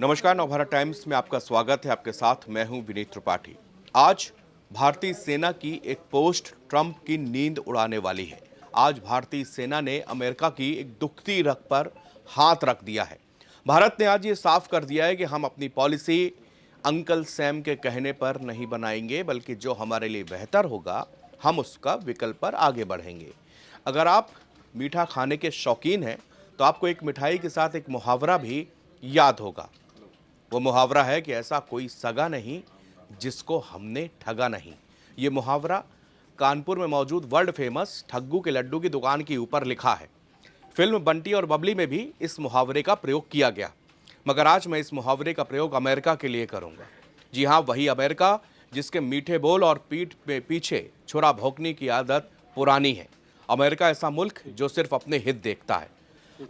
नमस्कार, नवभारत टाइम्स में आपका स्वागत है। आपके साथ मैं हूं विनीत त्रिपाठी। आज भारतीय सेना की एक पोस्ट ट्रंप की नींद उड़ाने वाली है। आज भारतीय सेना ने अमेरिका की एक दुखती रग पर हाथ रख दिया है। भारत ने आज ये साफ कर दिया है कि हम अपनी पॉलिसी अंकल सैम के कहने पर नहीं बनाएंगे, बल्कि जो हमारे लिए बेहतर होगा हम उसका विकल्प पर आगे बढ़ेंगे। अगर आप मीठा खाने के शौकीन हैं तो आपको एक मिठाई के साथ एक मुहावरा भी याद होगा। वो मुहावरा है कि ऐसा कोई सगा नहीं जिसको हमने ठगा नहीं। ये मुहावरा कानपुर में मौजूद वर्ल्ड फेमस ठग्गू के लड्डू की दुकान के ऊपर लिखा है। फिल्म बंटी और बबली में भी इस मुहावरे का प्रयोग किया गया, मगर आज मैं इस मुहावरे का प्रयोग अमेरिका के लिए करूंगा। जी हाँ, वही अमेरिका जिसके मीठे बोल और पीठ पे पीछे छुरा भोंकने की आदत पुरानी है। अमेरिका ऐसा मुल्क जो सिर्फ अपने हित देखता है।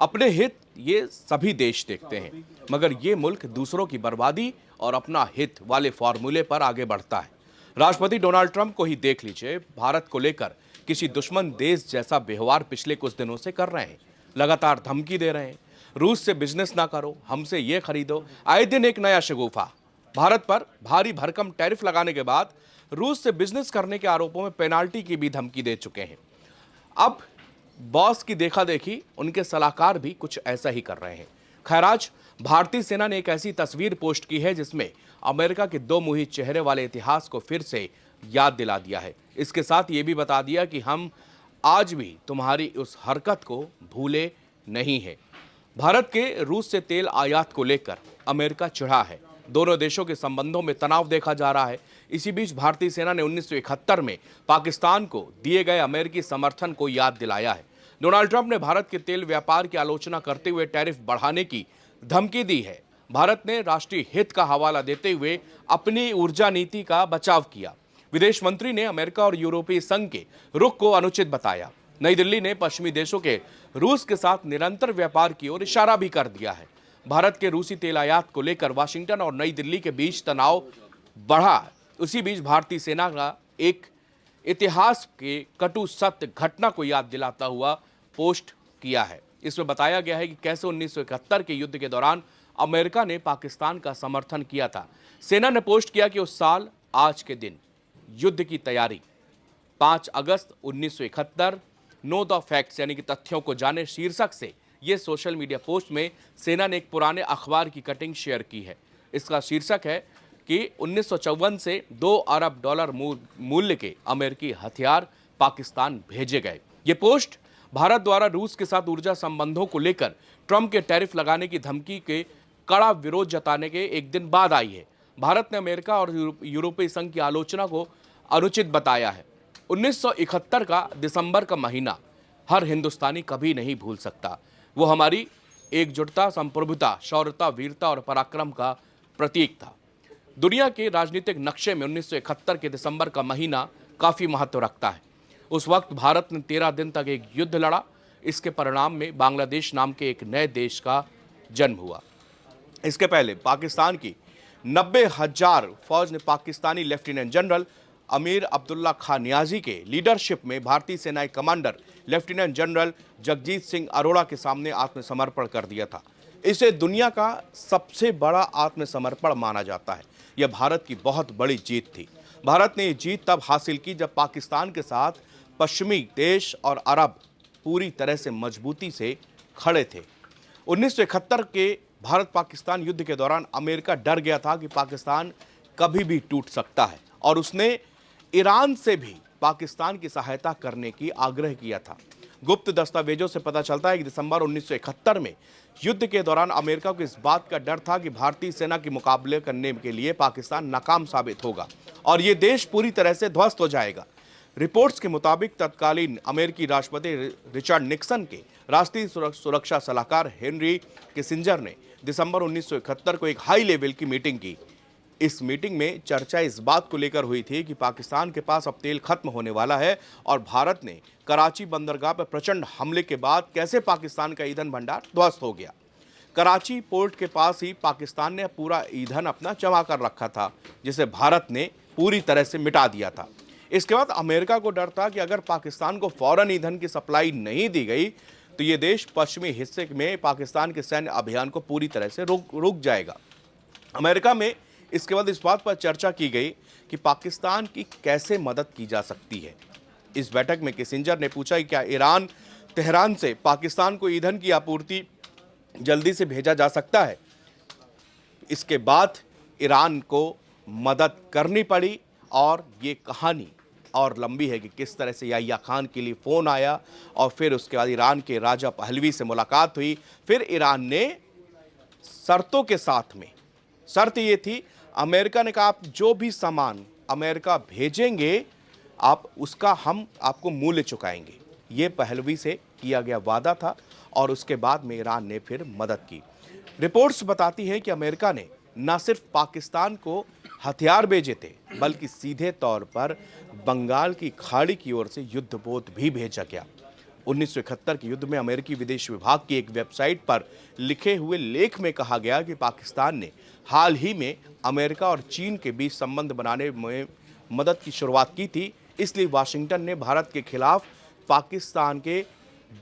अपने हित ये सभी देश देखते हैं, मगर ये मुल्क दूसरों की बर्बादी और अपना हित वाले फॉर्मूले पर आगे बढ़ता है। राष्ट्रपति डोनाल्ड ट्रंप को ही देख लीजिए, भारत को लेकर किसी दुश्मन देश जैसा व्यवहार पिछले कुछ दिनों से कर रहे हैं। लगातार धमकी दे रहे हैं, रूस से बिजनेस ना करो, हमसे ये खरीदो। आए दिन एक नया शगुफा। भारत पर भारी भरकम टैरिफ लगाने के बाद रूस से बिजनेस करने के आरोपों में पेनाल्टी की भी धमकी दे चुके हैं। अब बॉस की देखा देखी उनके सलाहकार भी कुछ ऐसा ही कर रहे हैं। खैर, आज भारतीय सेना ने एक ऐसी तस्वीर पोस्ट की है जिसमें अमेरिका के दो मुही चेहरे वाले इतिहास को फिर से याद दिला दिया है। इसके साथ ये भी बता दिया कि हम आज भी तुम्हारी उस हरकत को भूले नहीं है। भारत के रूस से तेल आयात को लेकर अमेरिका चिढ़ा है। दोनों देशों के संबंधों में तनाव देखा जा रहा है। इसी बीच भारतीय सेना ने 1971 में पाकिस्तान को दिए गए अमेरिकी समर्थन को याद दिलाया है। डोनाल्ड ट्रंप ने भारत के तेल व्यापार की आलोचना करते हुए टैरिफ बढ़ाने की धमकी दी है। भारत ने राष्ट्रीय हित का हवाला देते हुए अपनी ऊर्जा नीति का बचाव किया। विदेश मंत्री ने अमेरिका और यूरोपीय संघ के रुख को अनुचित बताया। नई दिल्ली ने पश्चिमी देशों के रूस के साथ निरंतर व्यापार की ओर इशारा भी कर दिया है। भारत के रूसी तेल आयात को लेकर वाशिंगटन और नई दिल्ली के बीच तनाव बढ़ा। उसी बीच भारतीय सेना का एक इतिहास के कटु सत्य घटना को याद दिलाता हुआ पोस्ट किया है। इसमें बताया गया है कि कैसे 1971 के युद्ध के दौरान अमेरिका ने पाकिस्तान का समर्थन किया था। सेना ने पोस्ट किया कि उस साल आज के दिन युद्ध की तैयारी 5 अगस्त 1971 नो द फैक्ट्स यानी कि तथ्यों को जाने शीर्षक से ये सोशल मीडिया पोस्ट में सेना ने एक पुराने अखबार की कटिंग शेयर की है। इसका शीर्षक है कि 1954 से $2 अरब मूल्य के अमेरिकी हथियार पाकिस्तान भेजे गए। ये पोस्ट भारत द्वारा रूस के साथ ऊर्जा संबंधों को लेकर ट्रंप के टैरिफ लगाने की धमकी के कड़ा विरोध जताने के एक दिन बाद आई है। भारत ने अमेरिका और यूरोपीय संघ की आलोचना को अनुचित बताया है। 1971 का दिसंबर का महीना हर हिंदुस्तानी कभी नहीं भूल सकता। वो हमारी एकजुटता, संप्रभुता, शौर्यता, वीरता और पराक्रम का प्रतीक था। दुनिया के राजनीतिक नक्शे में 1971 के दिसंबर का महीना काफी महत्व रखता है। उस वक्त भारत ने 13 दिन तक एक युद्ध लड़ा। इसके परिणाम में बांग्लादेश नाम के एक नए देश का जन्म हुआ। इसके पहले पाकिस्तान की 90,000 फौज ने Pakistani lieutenant general Amir Abdullah Khan Niazi के लीडरशिप में भारतीय सेना commander lieutenant general Jagjit Singh Arora के सामने आत्मसमर्पण कर दिया था। इसे दुनिया का सबसे बड़ा आत्मसमर्पण माना जाता है। यह भारत की बहुत बड़ी जीत थी। भारत ने यह जीत तब हासिल की जब पाकिस्तान के साथ पश्चिमी देश और अरब पूरी तरह से मजबूती से खड़े थे। 1971 के भारत पाकिस्तान युद्ध के दौरान अमेरिका डर गया था कि पाकिस्तान कभी भी टूट सकता है और उसने ईरान से भी पाकिस्तान की सहायता करने की आग्रह किया था। गुप्त दस्तावेजों से पता चलता है कि दिसंबर 1971 में युद्ध के दौरान अमेरिका को इस बात का डर था कि भारतीय सेना के मुकाबले करने के लिए पाकिस्तान नाकाम साबित होगा और ये देश पूरी तरह से ध्वस्त हो जाएगा। रिपोर्ट्स के मुताबिक तत्कालीन अमेरिकी राष्ट्रपति रिचर्ड निक्सन के राष्ट्रीय सुरक्षा सलाहकार हेनरी किसिंजर ने दिसंबर 1971 को एक हाई लेवल की मीटिंग की। इस मीटिंग में चर्चा इस बात को लेकर हुई थी कि पाकिस्तान के पास अब तेल खत्म होने वाला है और भारत ने कराची बंदरगाह पर प्रचंड हमले के बाद कैसे पाकिस्तान का ईंधन भंडार ध्वस्त हो गया। कराची पोर्ट के पास ही पाकिस्तान ने पूरा ईंधन अपना जमा कर रखा था, जिसे भारत ने पूरी तरह से मिटा दिया था। इसके बाद अमेरिका को डर था कि अगर पाकिस्तान को फौरन ईंधन की सप्लाई नहीं दी गई तो ये देश पश्चिमी हिस्से में पाकिस्तान के सैन्य अभियान को पूरी तरह से रुक जाएगा। अमेरिका में इसके बाद इस बात पर चर्चा की गई कि पाकिस्तान की कैसे मदद की जा सकती है। इस बैठक में किसिंजर ने पूछा कि क्या ईरान तेहरान से पाकिस्तान को ईंधन की आपूर्ति जल्दी से भेजा जा सकता है। इसके बाद ईरान को मदद करनी पड़ी और ये कहानी और लंबी है कि किस तरह से याह्या खान के लिए फ़ोन आया और फिर उसके बाद ईरान के राजा पहलवी से मुलाकात हुई। फिर ईरान ने शर्तों के साथ में, शर्त ये थी, अमेरिका ने कहा आप जो भी सामान अमेरिका भेजेंगे आप उसका हम आपको मूल्य चुकाएंगे। ये पहलवी से किया गया वादा था और उसके बाद में ईरान ने फिर मदद की। रिपोर्ट्स बताती हैं कि अमेरिका ने न सिर्फ पाकिस्तान को हथियार भेजे थे बल्कि सीधे तौर पर बंगाल की खाड़ी की ओर से युद्धपोत भी भेजा गया। 1971 के युद्ध में अमेरिकी विदेश विभाग की एक वेबसाइट पर लिखे हुए लेख में कहा गया कि पाकिस्तान ने हाल ही में अमेरिका और चीन के बीच संबंध बनाने में मदद की शुरुआत की थी, इसलिए वाशिंगटन ने भारत के खिलाफ पाकिस्तान के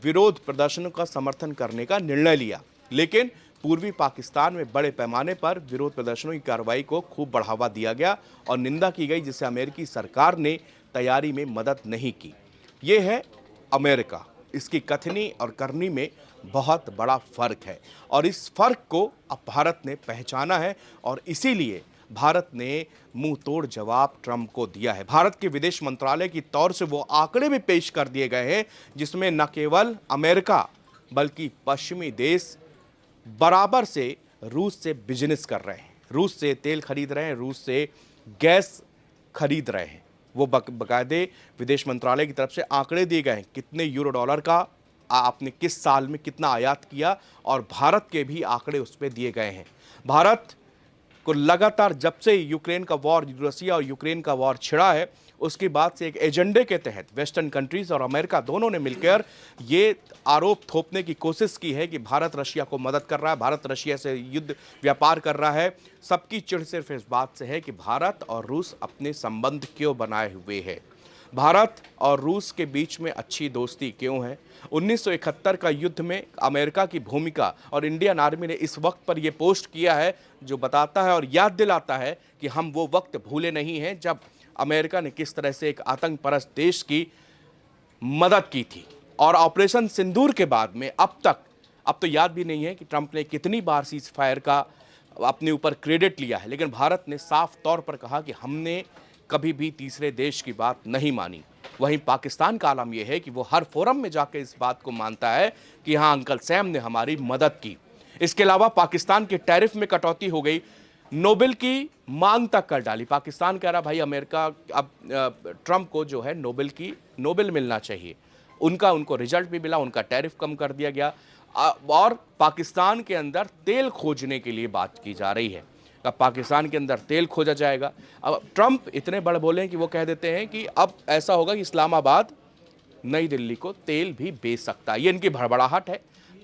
विरोध प्रदर्शनों का समर्थन करने का निर्णय लिया। लेकिन पूर्वी पाकिस्तान में बड़े पैमाने पर विरोध प्रदर्शनों की कार्रवाई को खूब बढ़ावा दिया गया और निंदा की गई, जिसे अमेरिकी सरकार ने तैयारी में मदद नहीं की। ये है अमेरिका। इसकी कथनी और करनी में बहुत बड़ा फर्क है और इस फर्क को अब भारत ने पहचाना है और इसीलिए भारत ने मुंह तोड़ जवाब ट्रंप को दिया है। भारत के विदेश मंत्रालय की तौर से वो आंकड़े भी पेश कर दिए गए हैं जिसमें न केवल अमेरिका बल्कि पश्चिमी देश बराबर से रूस से बिजनेस कर रहे हैं, रूस से तेल खरीद रहे हैं, रूस से गैस खरीद रहे हैं। वो बकायदे विदेश मंत्रालय की तरफ से आंकड़े दिए गए हैं, कितने यूरो डॉलर का आपने किस साल में कितना आयात किया और भारत के भी आंकड़े उस पर दिए गए हैं। भारत को लगातार जब से यूक्रेन का वॉर, रसिया और यूक्रेन का वॉर छिड़ा है, उसके बाद से एक एजेंडे के तहत वेस्टर्न कंट्रीज और अमेरिका दोनों ने मिलकर ये आरोप थोपने की कोशिश की है कि भारत रशिया को मदद कर रहा है, भारत रशिया से युद्ध व्यापार कर रहा है। सबकी चिढ़ सिर्फ इस बात से है कि भारत और रूस अपने संबंध क्यों बनाए हुए हैं, भारत और रूस के बीच में अच्छी दोस्ती क्यों है। 1971 का युद्ध में अमेरिका की भूमिका और इंडियन आर्मी ने इस वक्त पर यह पोस्ट किया है जो बताता है और याद दिलाता है कि हम वो वक्त भूले नहीं हैं जब अमेरिका ने किस तरह से एक आतंक परस्त देश की मदद की थी। और ऑपरेशन सिंदूर के बाद में अब तो याद भी नहीं है कि ट्रंप ने कितनी बार सीज फायर का अपने ऊपर क्रेडिट लिया है, लेकिन भारत ने साफ तौर पर कहा कि हमने कभी भी तीसरे देश की बात नहीं मानी। वहीं पाकिस्तान का आलम यह है कि वो हर फोरम में जाकर इस बात को मानता है कि हाँ, अंकल सैम ने हमारी मदद की। इसके अलावा पाकिस्तान के टैरिफ में कटौती हो गई, नोबेल की मांग तक कर डाली। पाकिस्तान कह रहा भाई अमेरिका अब ट्रंप को जो है नोबेल मिलना चाहिए। उनको रिजल्ट भी मिला, उनका टैरिफ कम कर दिया गया और पाकिस्तान के अंदर तेल खोजने के लिए बात की जा रही है। अब पाकिस्तान के अंदर तेल खोजा जाएगा। अब ट्रंप इतने बड़ बोले हैं कि वो कह देते हैं कि अब ऐसा होगा कि इस्लामाबाद नई दिल्ली को तेल भी बेच सकता है। ये इनकी भड़बड़ाहट है।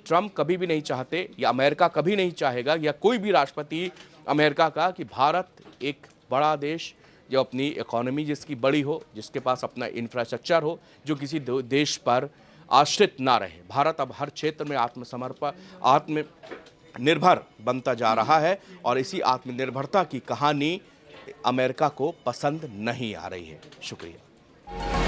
ट्रंप कभी भी नहीं चाहते या अमेरिका कभी नहीं चाहेगा या कोई भी राष्ट्रपति अमेरिका का कि भारत एक बड़ा देश जो अपनी इकोनॉमी जिसकी बड़ी हो, जिसके पास अपना इंफ्रास्ट्रक्चर हो, जो किसी देश पर आश्रित ना रहे। भारत अब हर क्षेत्र में आत्मनिर्भर बनता जा रहा है और इसी आत्मनिर्भरता की कहानी अमेरिका को पसंद नहीं आ रही है। शुक्रिया।